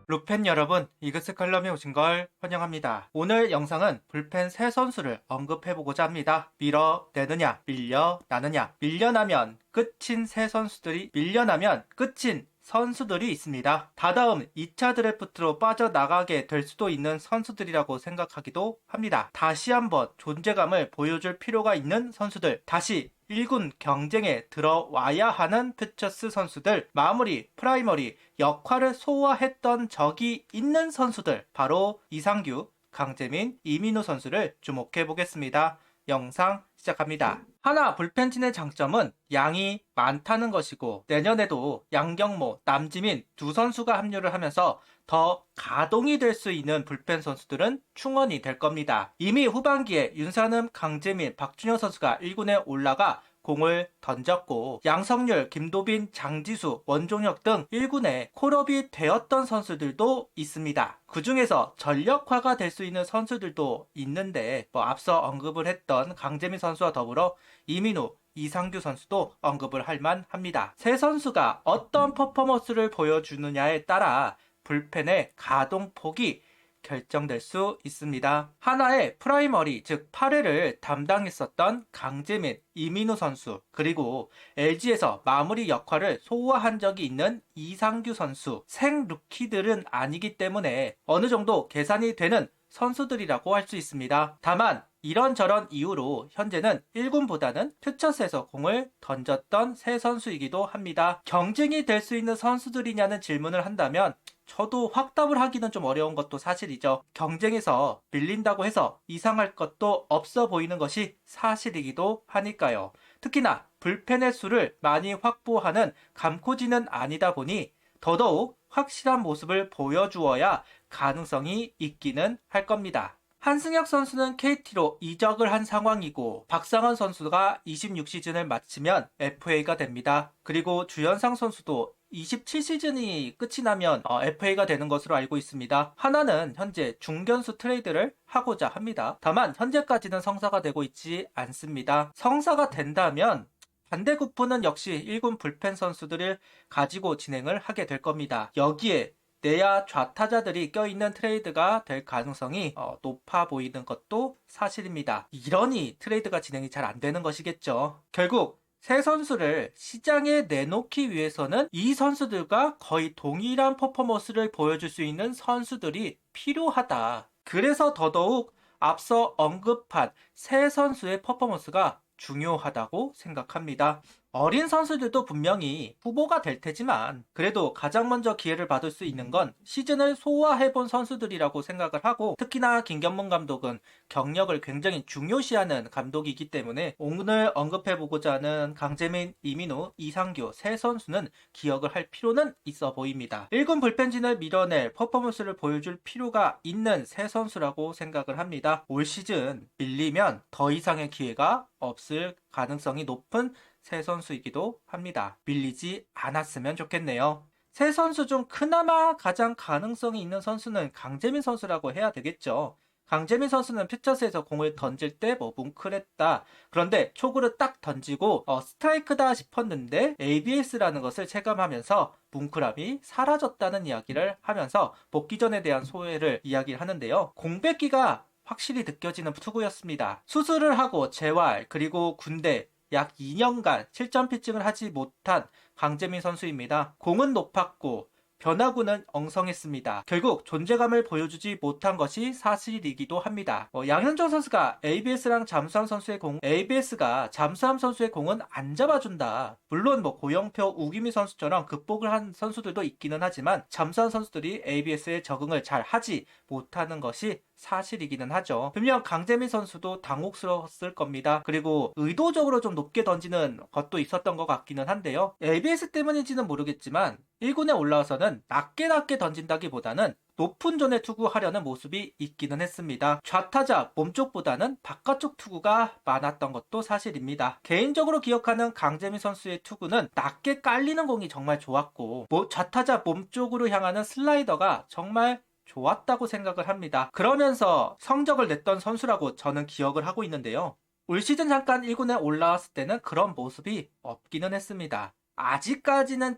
루펜 여러분, 이그스 칼럼에 오신 걸 환영합니다. 오늘 영상은 불펜 세 선수를 언급해보고자 합니다. 밀어내느냐, 밀려나느냐. 밀려나면 끝인 세 선수들이, 밀려나면 끝인 선수들이 있습니다. 다다음 2차 드래프트로 빠져나가게 될 수도 있는 선수들이라고 생각하기도 합니다. 다시 한번 존재감을 보여줄 필요가 있는 선수들, 다시 1군 경쟁에 들어와야 하는 퓨처스 선수들, 마무리, 프라이머리 역할을 소화했던 적이 있는 선수들, 바로 이상규, 강재민, 이민우 선수를 주목해 보겠습니다. 영상 시작합니다. 하나 불펜진의 장점은 양이 많다는 것이고, 내년에도 양경모, 남지민 두 선수가 합류를 하면서 더 가동이 될 수 있는 불펜 선수들은 충원이 될 겁니다. 이미 후반기에 윤산음, 강재민, 박준영 선수가 1군에 올라가 공을 던졌고, 양성률, 김도빈, 장지수, 원종혁 등 1군에 콜업이 되었던 선수들도 있습니다. 그 중에서 전력화가 될 수 있는 선수들도 있는데, 앞서 언급을 했던 강재민 선수와 더불어 이민우, 이상규 선수도 언급을 할 만합니다. 세 선수가 어떤 퍼포먼스를 보여주느냐에 따라 불펜의 가동폭이 결정될 수 있습니다. 하나의 프라이머리, 즉 8회를 담당했었던 강재민, 이민우 선수, 그리고 LG에서 마무리 역할을 소화한 적이 있는 이상규 선수, 생 루키들은 아니기 때문에 어느 정도 계산이 되는 선수들이라고 할 수 있습니다. 다만 이런저런 이유로 현재는 1군보다는 퓨처스에서 공을 던졌던 새 선수이기도 합니다. 경쟁이 될 수 있는 선수들이냐는 질문을 한다면 저도 확답을 하기는 좀 어려운 것도 사실이죠. 경쟁에서 밀린다고 해서 이상할 것도 없어 보이는 것이 사실이기도 하니까요. 특히나 불펜의 수를 많이 확보하는 감코지는 아니다 보니 더더욱 확실한 모습을 보여주어야 가능성이 있기는 할 겁니다. 한승혁 선수는 KT로 이적을 한 상황이고, 박상원 선수가 26시즌을 마치면 FA가 됩니다. 그리고 주현상 선수도 27시즌이 끝이 나면 FA가 되는 것으로 알고 있습니다. 하나는 현재 중견수 트레이드를 하고자 합니다. 다만 현재까지는 성사가 되고 있지 않습니다. 성사가 된다면 반대구프는 역시 1군 불펜 선수들을 가지고 진행을 하게 될 겁니다. 여기에 내야 좌타자들이 껴있는 트레이드가 될 가능성이 높아 보이는 것도 사실입니다. 이러니 트레이드가 진행이 잘 안 되는 것이겠죠. 결국 새 선수를 시장에 내놓기 위해서는 이 선수들과 거의 동일한 퍼포먼스를 보여줄 수 있는 선수들이 필요하다. 그래서 더더욱 앞서 언급한 새 선수의 퍼포먼스가 중요하다고 생각합니다. 어린 선수들도 분명히 후보가 될 테지만 그래도 가장 먼저 기회를 받을 수 있는 건 시즌을 소화해본 선수들이라고 생각을 하고, 특히나 김견문 감독은 경력을 굉장히 중요시하는 감독이기 때문에 오늘 언급해보고자 하는 강재민, 이민우, 이상규 세 선수는 기억을 할 필요는 있어 보입니다. 1군 불펜진을 밀어낼 퍼포먼스를 보여줄 필요가 있는 세 선수라고 생각을 합니다. 올 시즌 밀리면 더 이상의 기회가 없을 가능성이 높은 새 선수이기도 합니다. 밀리지 않았으면 좋겠네요. 세 선수 중 그나마 가장 가능성이 있는 선수는 강재민 선수라고 해야 되겠죠. 강재민 선수는 퓨처스에서 공을 던질 때 뭉클했다. 그런데 초구를 딱 던지고 스트라이크다 싶었는데 ABS라는 것을 체감하면서 뭉클함이 사라졌다는 이야기를 하면서 복귀전에 대한 소회를 이야기를 하는데요. 공백기가 확실히 느껴지는 투구였습니다. 수술을 하고 재활, 그리고 군대 약 2년간 실전 피칭을 하지 못한 강재민 선수입니다. 공은 높았고 변화구는 엉성했습니다. 결국 존재감을 보여주지 못한 것이 사실이기도 합니다. 양현종 선수가 ABS랑 잠수함 선수의 ABS가 잠수함 선수의 공은 안 잡아준다. 물론 고영표, 우기미 선수처럼 극복을 한 선수들도 있기는 하지만 잠수함 선수들이 ABS에 적응을 잘 하지 못하는 것이 사실이기는 하죠. 분명 강재민 선수도 당혹스러웠을 겁니다. 그리고 의도적으로 좀 높게 던지는 것도 있었던 것 같기는 한데요. ABS 때문인지는 모르겠지만 1군에 올라와서는 낮게 던진다기보다는 높은 존에 투구하려는 모습이 있기는 했습니다. 좌타자 몸쪽보다는 바깥쪽 투구가 많았던 것도 사실입니다. 개인적으로 기억하는 강재민 선수의 투구는 낮게 깔리는 공이 정말 좋았고, 좌타자 몸쪽으로 향하는 슬라이더가 정말 좋았다고 생각을 합니다. 그러면서 성적을 냈던 선수라고 저는 기억을 하고 있는데요. 올 시즌 잠깐 1군에 올라왔을 때는 그런 모습이 없기는 했습니다. 아직까지는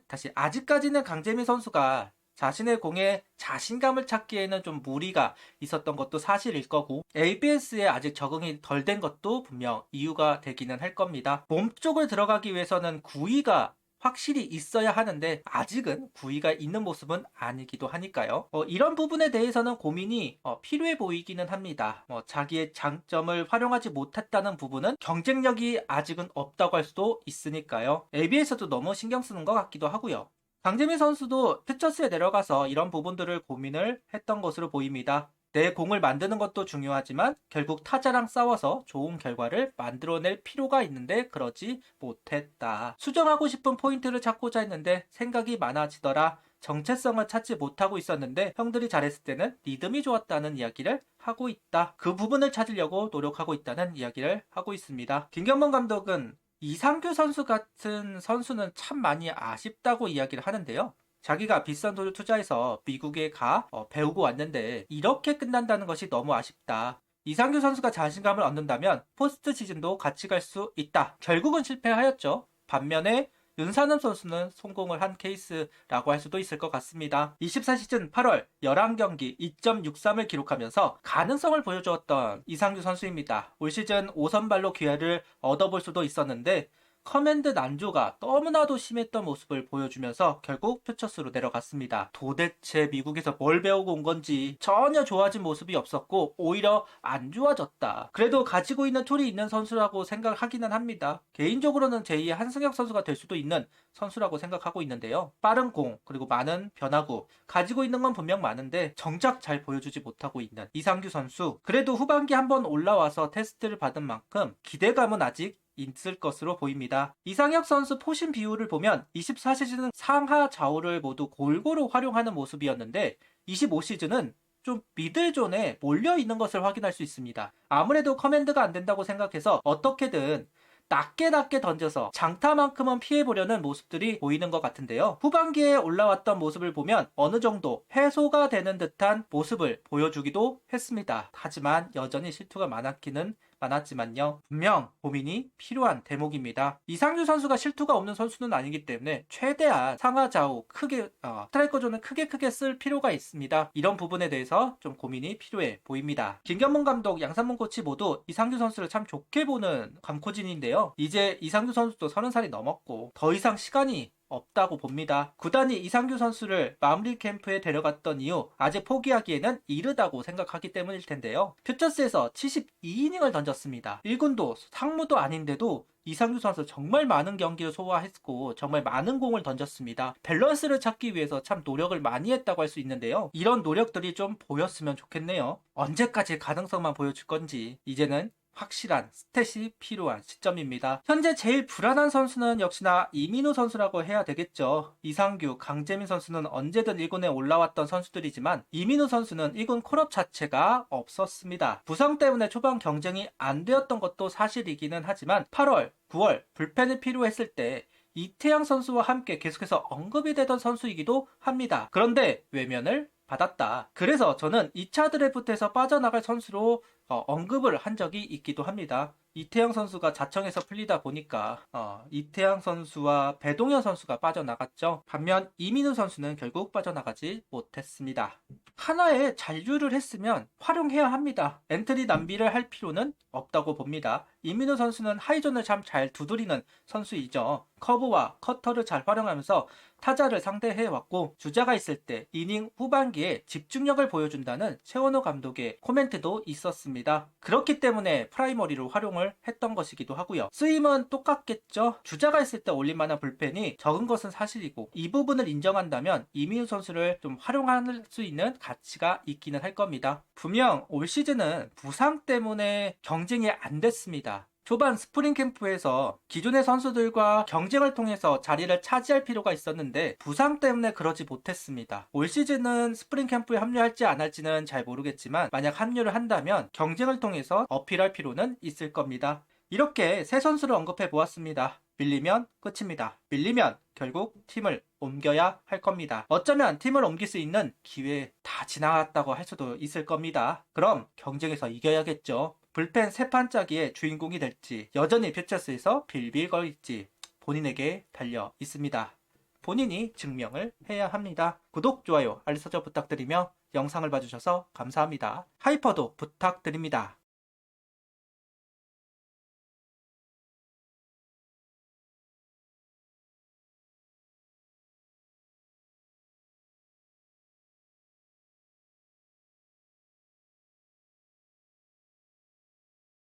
강재민 선수가 자신의 공에 자신감을 찾기에는 좀 무리가 있었던 것도 사실일 거고 ABS에 아직 적응이 덜 된 것도 분명 이유가 되기는 할 겁니다. 몸 쪽을 들어가기 위해서는 구위가 확실히 있어야 하는데 아직은 구위가 있는 모습은 아니기도 하니까요. 이런 부분에 대해서는 고민이 필요해 보이기는 합니다. 자기의 장점을 활용하지 못했다는 부분은 경쟁력이 아직은 없다고 할 수도 있으니까요. ABS도 너무 신경 쓰는 것 같기도 하고요. 강재민 선수도 퓨처스에 내려가서 이런 부분들을 고민을 했던 것으로 보입니다. 내 공을 만드는 것도 중요하지만 결국 타자랑 싸워서 좋은 결과를 만들어낼 필요가 있는데 그러지 못했다. 수정하고 싶은 포인트를 찾고자 했는데 생각이 많아지더라. 정체성을 찾지 못하고 있었는데 형들이 잘했을 때는 리듬이 좋았다는 이야기를 하고 있다. 그 부분을 찾으려고 노력하고 있다는 이야기를 하고 있습니다. 김경문 감독은 이상규 선수 같은 선수는 참 많이 아쉽다고 이야기를 하는데요. 자기가 비싼 돈을 투자해서 미국에 배우고 왔는데 이렇게 끝난다는 것이 너무 아쉽다. 이상규 선수가 자신감을 얻는다면 포스트 시즌도 같이 갈 수 있다. 결국은 실패하였죠. 반면에 윤산음 선수는 성공을 한 케이스라고 할 수도 있을 것 같습니다. 24시즌 8월 11경기 2.63을 기록하면서 가능성을 보여주었던 이상규 선수입니다. 올 시즌 5선발로 기회를 얻어볼 수도 있었는데 커맨드 난조가 너무나도 심했던 모습을 보여주면서 결국 퓨처스로 내려갔습니다. 도대체 미국에서 뭘 배우고 온 건지 전혀 좋아진 모습이 없었고 오히려 안 좋아졌다. 그래도 가지고 있는 툴이 있는 선수라고 생각하기는 합니다. 개인적으로는 제2의 한승혁 선수가 될 수도 있는 선수라고 생각하고 있는데요. 빠른 공 그리고 많은 변화구 가지고 있는 건 분명 많은데 정작 잘 보여주지 못하고 있는 이상규 선수. 그래도 후반기 한번 올라와서 테스트를 받은 만큼 기대감은 아직 있을 것으로 보입니다. 이상혁 선수 포심 비율을 보면 24시즌은 상하 좌우를 모두 골고루 활용하는 모습이었는데 25시즌은 좀 미들존에 몰려있는 것을 확인할 수 있습니다. 아무래도 커맨드가 안 된다고 생각해서 어떻게든 낮게 던져서 장타만큼은 피해보려는 모습들이 보이는 것 같은데요. 후반기에 올라왔던 모습을 보면 어느 정도 해소가 되는 듯한 모습을 보여주기도 했습니다. 하지만 여전히 실투가 많았지만요. 분명 고민이 필요한 대목입니다. 이상규 선수가 실투가 없는 선수는 아니기 때문에 최대한 상하 좌우 크게 스트라이커 존을 크게 쓸 필요가 있습니다. 이런 부분에 대해서 좀 고민이 필요해 보입니다. 김경문 감독, 양산문 코치 모두 이상규 선수를 참 좋게 보는 감코진인데요. 이제 이상규 선수도 30살이 넘었고 더 이상 시간이 없다고 봅니다. 구단이 이상규 선수를 마무리 캠프에 데려갔던 이유 아직 포기하기에는 이르다고 생각하기 때문일 텐데요. 퓨처스에서 72이닝을 던졌습니다. 1군도 상무도 아닌데도 이상규 선수 정말 많은 경기를 소화했고 정말 많은 공을 던졌습니다. 밸런스를 찾기 위해서 참 노력을 많이 했다고 할 수 있는데요. 이런 노력들이 좀 보였으면 좋겠네요. 언제까지 가능성만 보여줄 건지 이제는 확실한 스탯이 필요한 시점입니다. 현재 제일 불안한 선수는 역시나 이민우 선수라고 해야 되겠죠. 이상규, 강재민 선수는 언제든 1군에 올라왔던 선수들이지만 이민우 선수는 1군 콜업 자체가 없었습니다. 부상 때문에 초반 경쟁이 안 되었던 것도 사실이기는 하지만 8월, 9월 불펜이 필요했을 때 이태양 선수와 함께 계속해서 언급이 되던 선수이기도 합니다. 그런데 외면을 받았다. 그래서 저는 2차 드래프트에서 빠져나갈 선수로 언급을 한 적이 있기도 합니다. 이태양 선수가 자청에서 풀리다 보니까 이태양 선수와 배동현 선수가 빠져나갔죠. 반면 이민우 선수는 결국 빠져나가지 못했습니다. 하나에 잔류를 했으면 활용해야 합니다. 엔트리 낭비를 할 필요는 없다고 봅니다. 이민우 선수는 하이존을 참 잘 두드리는 선수이죠. 커브와 커터를 잘 활용하면서 타자를 상대해왔고 주자가 있을 때 이닝 후반기에 집중력을 보여준다는 최원호 감독의 코멘트도 있었습니다. 그렇기 때문에 프라이머리로 활용을 했던 것이기도 하고요. 쓰임은 똑같겠죠. 주자가 있을 때 올릴만한 불펜이 적은 것은 사실이고 이 부분을 인정한다면 이민우 선수를 좀 활용할 수 있는 가치가 있기는 할 겁니다. 분명 올 시즌은 부상 때문에 경쟁이 안 됐습니다. 초반 스프링 캠프에서 기존의 선수들과 경쟁을 통해서 자리를 차지할 필요가 있었는데 부상 때문에 그러지 못했습니다. 올 시즌은 스프링 캠프에 합류할지 안 할지는 잘 모르겠지만 만약 합류를 한다면 경쟁을 통해서 어필할 필요는 있을 겁니다. 이렇게 세 선수를 언급해 보았습니다. 밀리면 끝입니다. 밀리면 결국 팀을 옮겨야 할 겁니다. 어쩌면 팀을 옮길 수 있는 기회 다 지나갔다고 할 수도 있을 겁니다. 그럼 경쟁에서 이겨야겠죠. 불펜 세 판짜기의 주인공이 될지 여전히 퓨처스에서 빌빌거릴지 본인에게 달려 있습니다. 본인이 증명을 해야 합니다. 구독, 좋아요, 알림 설정 부탁드리며 영상을 봐주셔서 감사합니다. 하이퍼도 부탁드립니다.